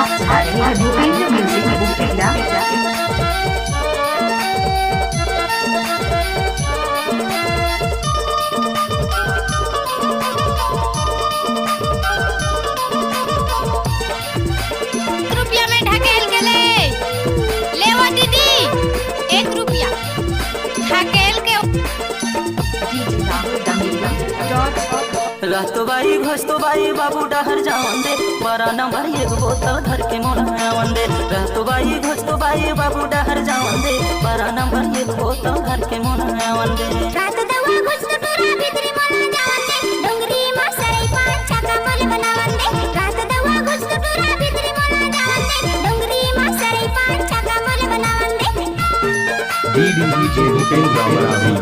आप सुना रहे हैं भूपेंद्र म्यूजिक बुकला। रुपया में ढकेल के ले वो दीदी 1 रुपया ढकेल के। रहतो बाई घोस्तो बाई बाबू डहर जावन दे बड़ा नंबर एक बोतल धर के मोनावन दे। रहतो बाई घोस्तो बाई बाबू डहर जावन दे बड़ा नंबर एक बोतल धर के मोनावन दे। रात दवा घुस तोरा भीतरी मोला जावन दे डोंगरी मा सरई पांच छक्का मोल बनावन दे। रात दवा घुस तोरा भीतरी मोला जावन दे डोंगरी मा सरई पांच छक्का मोल बनावन दे। डीडीजे भूपेंद्र अमरावी।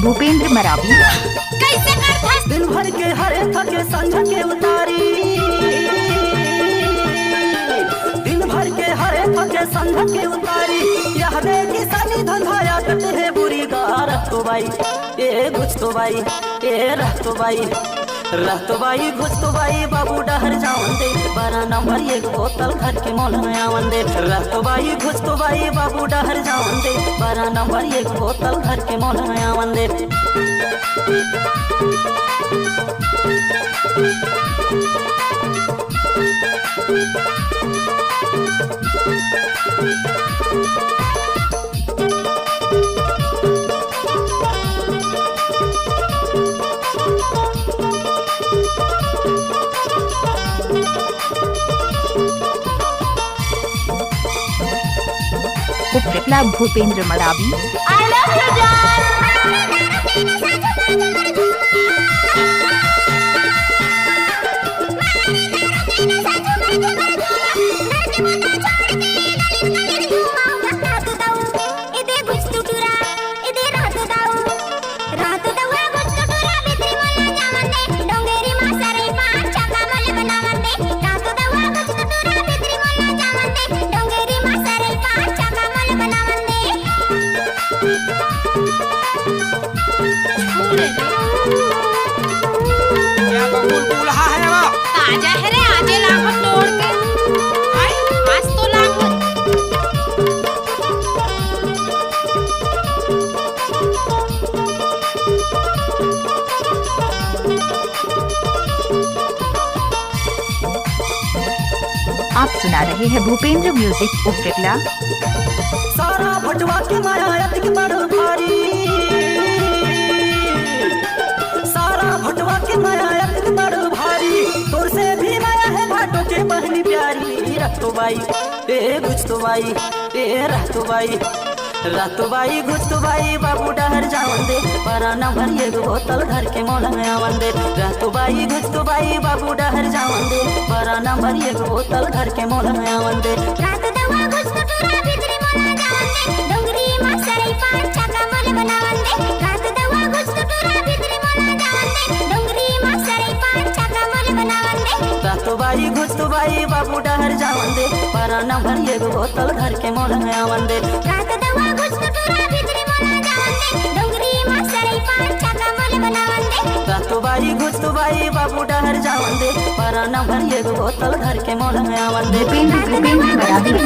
भूपेंद्र मरावी। कैसे करथा दिन भर के हरे थके संझ के उतारी, दिन भर के हरे थके संझ के उतारी। यह देखी सनी धंधाया कटे है बुरी गा। रहतो बाई ए घुसतो बाई ए रहतो बाई रहतो बाई घुसतो बाई बाबू डहर जावन दे बड़ा नंबर एक बोतल घर के मोल में आवन दे। रहतो बाई घुसतो बाई बाबू डहर जावन दे बड़ा नंबर एक बोतल घर के मोल में आवन दे। उपला Bhupendra Maravi. I love you जान। ताजा है रे आजे लाख तोड़ के आई आज तो लाख। आप सुना रहे हैं भूपेंद्र म्यूजिक उपला। सारा भटवा के माया अतिक बड़ भारी, सारा भटवा के माया अतिक बड़ भारी। तोर से भी माया है भाटो के बहनी प्यारी। रहतो बाई ए घुसतो बाई ए रहतो बाई रहतो बाई घुसतो बाई बाबू डहर जावन दे बड़ा नंबर एक बोतल घर के मोल में आवन दे। रहतो बाई घुसतो बाई बाबू डहर जावन दे बड़ा नंबर एक बोतल घर के मोल में आवन दे। रात दवा घुस तोरा भीतरी मोला जावन दे डोंगरी मा सरई पांच छक्का मोल बनावन दे। रात दवा घुस तोरा भीतरी मोला जावन दे डोंगरी मा सरई पांच छक्का मोल बनावन दे। रहतो बाई घुसतो बाई बाबू डहर जावन दे बड़ा नंबर एक बोतल घर के मोल में आवन दे। रात दवा घुस तोरा भीतरी मोला जावन दे डोंगरी मा सरई पांच छक्का मोल बनावन दे। रहतो बाई घुसतो बाई बाबू डहर जावन दे बड़ा नंबर एक बोतल घर के मोल में आवन दे। भूपेंद्र मरावी।